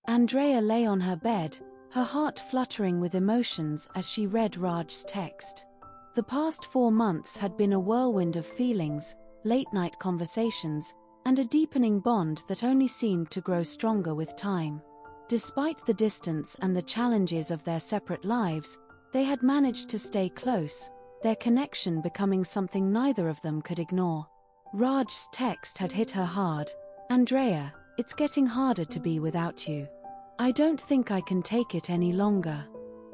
Andrea lay on her bed, her heart fluttering with emotions as she read Raj's text. The past 4 months had been a whirlwind of feelings, late-night conversations, and a deepening bond that only seemed to grow stronger with time. Despite the distance and the challenges of their separate lives, they had managed to stay close, their connection becoming something neither of them could ignore. Raj's text had hit her hard. "Andrea, it's getting harder to be without you. I don't think I can take it any longer."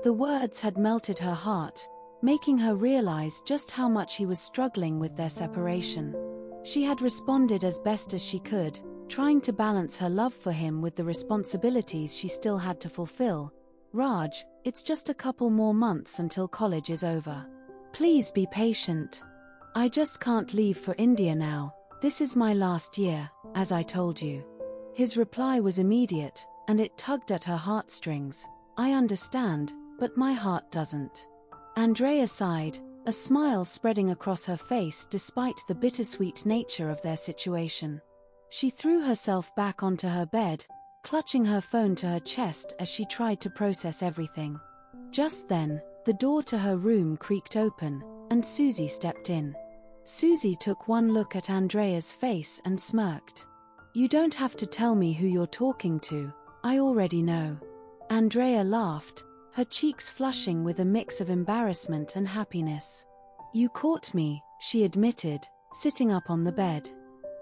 The words had melted her heart, making her realize just how much he was struggling with their separation. She had responded as best as she could, trying to balance her love for him with the responsibilities she still had to fulfill. "Raj, it's just a couple more months until college is over. Please be patient. I just can't leave for India now. This is my last year, as I told you." His reply was immediate, and it tugged at her heartstrings. "I understand, but my heart doesn't." Andrea sighed, a smile spreading across her face despite the bittersweet nature of their situation. She threw herself back onto her bed, clutching her phone to her chest as she tried to process everything. Just then, the door to her room creaked open, and Susie stepped in. Susie took one look at Andrea's face and smirked. "You don't have to tell me who you're talking to, I already know." Andrea laughed, her cheeks flushing with a mix of embarrassment and happiness. "You caught me," she admitted, sitting up on the bed.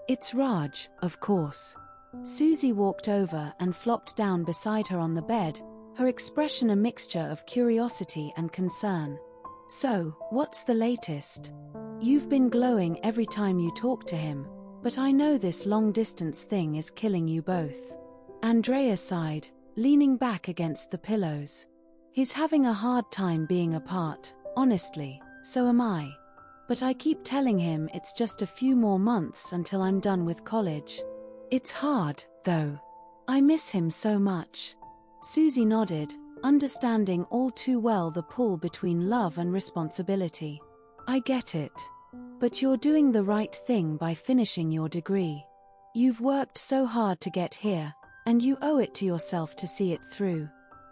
"It's Raj, of course." Susie walked over and flopped down beside her on the bed, her expression a mixture of curiosity and concern. "So, what's the latest? You've been glowing every time you talk to him, but I know this long-distance thing is killing you both." Andrea sighed, leaning back against the pillows. "He's having a hard time being apart, honestly, so am I. But I keep telling him it's just a few more months until I'm done with college. It's hard, though. I miss him so much." Susie nodded, understanding all too well the pull between love and responsibility. "I get it. But you're doing the right thing by finishing your degree. You've worked so hard to get here, and you owe it to yourself to see it through."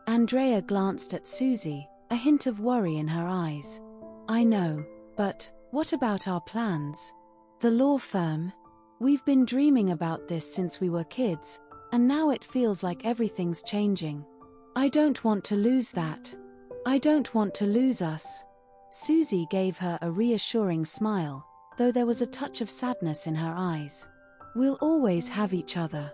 Andrea glanced at Susie, a hint of worry in her eyes. "I know, but what about our plans? The law firm? We've been dreaming about this since we were kids, and now it feels like everything's changing. I don't want to lose that. I don't want to lose us." Susie gave her a reassuring smile, though there was a touch of sadness in her eyes. "We'll always have each other,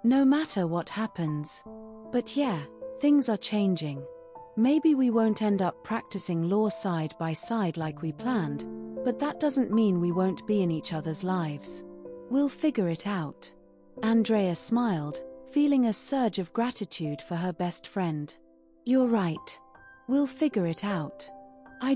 no matter what happens. But yeah, things are changing. Maybe we won't end up practicing law side by side like we planned, but that doesn't mean we won't be in each other's lives. We'll figure it out." Andrea smiled, feeling a surge of gratitude for her best friend. "You're right. We'll figure it out. I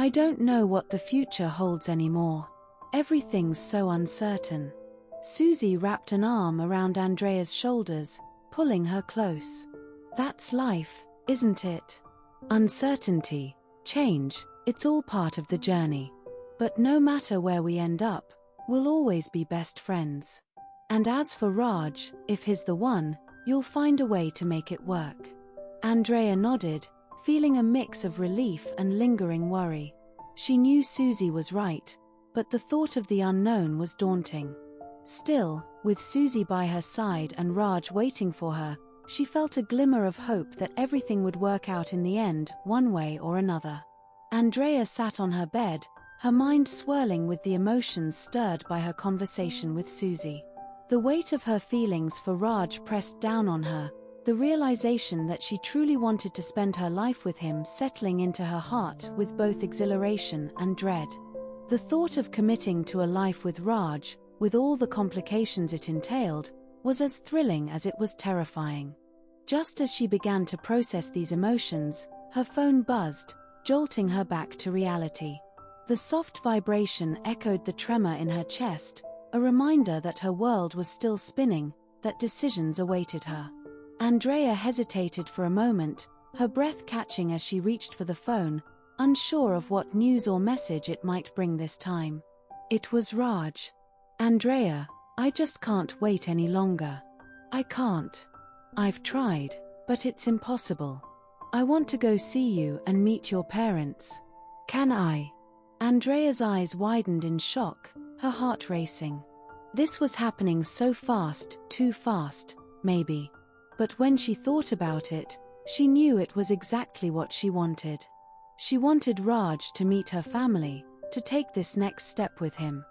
don't know what the future holds anymore. Everything's so uncertain." Susie wrapped an arm around Andrea's shoulders, pulling her close. "That's life, isn't it? Uncertainty, change, it's all part of the journey. But no matter where we end up, we'll always be best friends. And as for Raj, if he's the one, you'll find a way to make it work." Andrea nodded, feeling a mix of relief and lingering worry. She knew Susie was right, but the thought of the unknown was daunting. Still, with Susie by her side and Raj waiting for her, she felt a glimmer of hope that everything would work out in the end, one way or another. Andrea sat on her bed, her mind swirling with the emotions stirred by her conversation with Susie. The weight of her feelings for Raj pressed down on her, the realization that she truly wanted to spend her life with him settling into her heart with both exhilaration and dread. The thought of committing to a life with Raj, with all the complications it entailed, was as thrilling as it was terrifying. Just as she began to process these emotions, her phone buzzed, jolting her back to reality. The soft vibration echoed the tremor in her chest, a reminder that her world was still spinning, that decisions awaited her. Andrea hesitated for a moment, her breath catching as she reached for the phone, unsure of what news or message it might bring this time. It was Raj. "Andrea, I just can't wait any longer. I can't. I've tried, but it's impossible. I want to go see you and meet your parents. Can I? Andrea's eyes widened in shock, her heart racing. This was happening so fast, too fast, maybe. But when she thought about it, she knew it was exactly what she wanted. She wanted Raj to meet her family, to take this next step with him.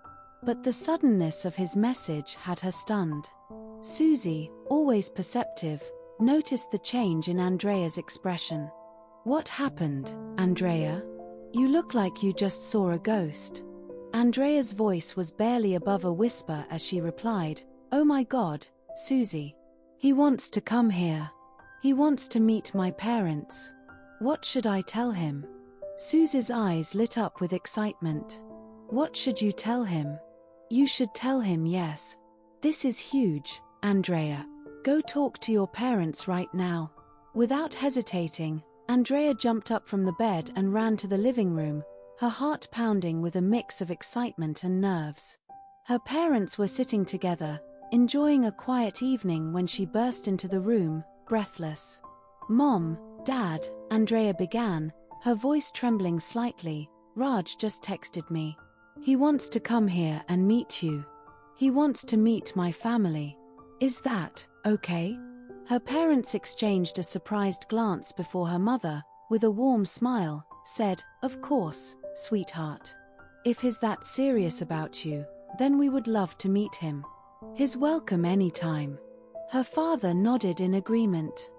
But the suddenness of his message had her stunned. Susie, always perceptive, noticed the change in Andrea's expression. What happened, Andrea? You look like you just saw a ghost. Andrea's voice was barely above a whisper as she replied, Oh my God, Susie. He wants to come here. He wants to meet my parents. What should I tell him? Susie's eyes lit up with excitement. What should you tell him? You should tell him yes. This is huge, Andrea. Go talk to your parents right now. Without hesitating, Andrea jumped up from the bed and ran to the living room, her heart pounding with a mix of excitement and nerves. Her parents were sitting together, enjoying a quiet evening when she burst into the room, breathless. Mom, Dad, Andrea began, her voice trembling slightly. Raj just texted me. He wants to come here and meet you. He wants to meet my family. Is that okay? Her parents exchanged a surprised glance before her mother, with a warm smile, said, Of course, sweetheart. If he's that serious about you, then we would love to meet him. He's welcome anytime. Her father nodded in agreement.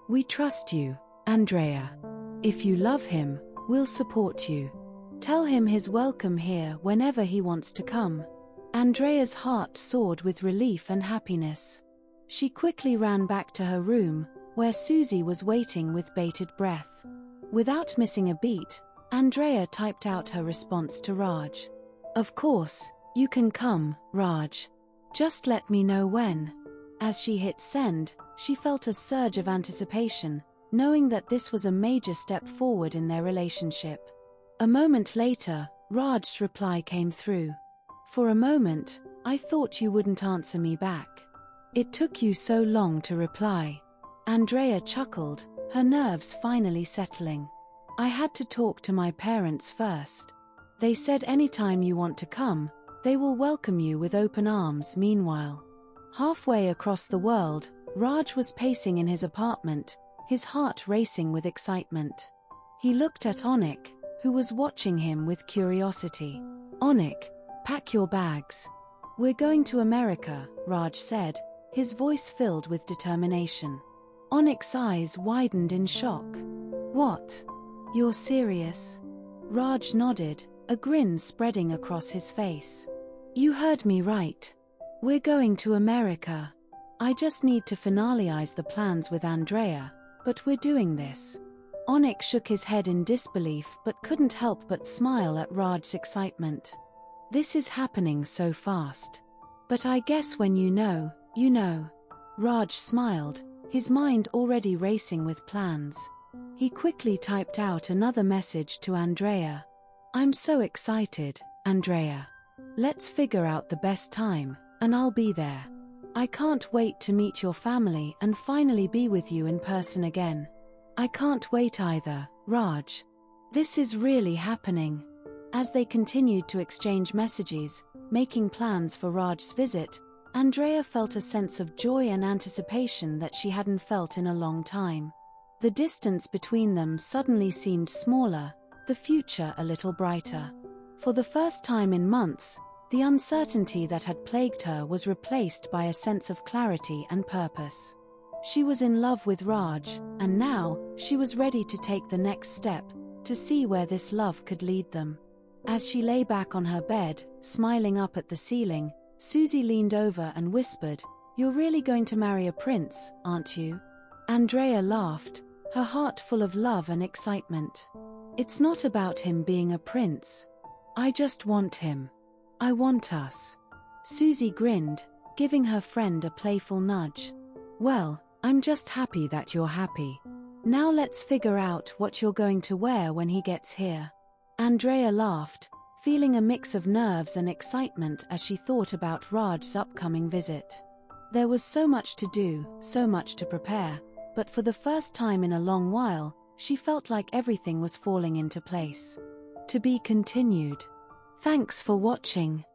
We trust you, Andrea. If you love him, we'll support you. Tell him he's welcome here whenever he wants to come. Andrea's heart soared with relief and happiness. She quickly ran back to her room, where Susie was waiting with bated breath. Without missing a beat, Andrea typed out her response to Raj. Of course, you can come, Raj. Just let me know when. As she hit send, she felt a surge of anticipation, knowing that this was a major step forward in their relationship. A moment later, Raj's reply came through. For a moment, I thought you wouldn't answer me back. It took you so long to reply. Andrea chuckled, her nerves finally settling. I had to talk to my parents first. They said anytime you want to come, they will welcome you with open arms. Meanwhile, halfway across the world, Raj was pacing in his apartment, his heart racing with excitement. He looked at Onik, who was watching him with curiosity. Onik, pack your bags. We're going to America, Raj said, his voice filled with determination. Onik's eyes widened in shock. What? You're serious? Raj nodded, a grin spreading across his face. You heard me right. We're going to America. I just need to finalize the plans with Andrea, but we're doing this. Onik shook his head in disbelief but couldn't help but smile at Raj's excitement. This is happening so fast. But I guess when you know, you know. Raj smiled, his mind already racing with plans. He quickly typed out another message to Andrea. I'm so excited, Andrea. Let's figure out the best time, and I'll be there. I can't wait to meet your family and finally be with you in person again. I can't wait either, Raj. This is really happening. As they continued to exchange messages, making plans for Raj's visit, Andrea felt a sense of joy and anticipation that she hadn't felt in a long time. The distance between them suddenly seemed smaller, the future a little brighter. For the first time in months, the uncertainty that had plagued her was replaced by a sense of clarity and purpose. She was in love with Raj, and now, she was ready to take the next step, to see where this love could lead them. As she lay back on her bed, smiling up at the ceiling, Susie leaned over and whispered, You're really going to marry a prince, aren't you? Andrea laughed, her heart full of love and excitement. It's not about him being a prince. I just want him. I want us. Susie grinned, giving her friend a playful nudge. Well, I'm just happy that you're happy. Now let's figure out what you're going to wear when he gets here. Andrea laughed, feeling a mix of nerves and excitement as she thought about Raj's upcoming visit. There was so much to do, so much to prepare, but for the first time in a long while, she felt like everything was falling into place. To be continued. Thanks for watching.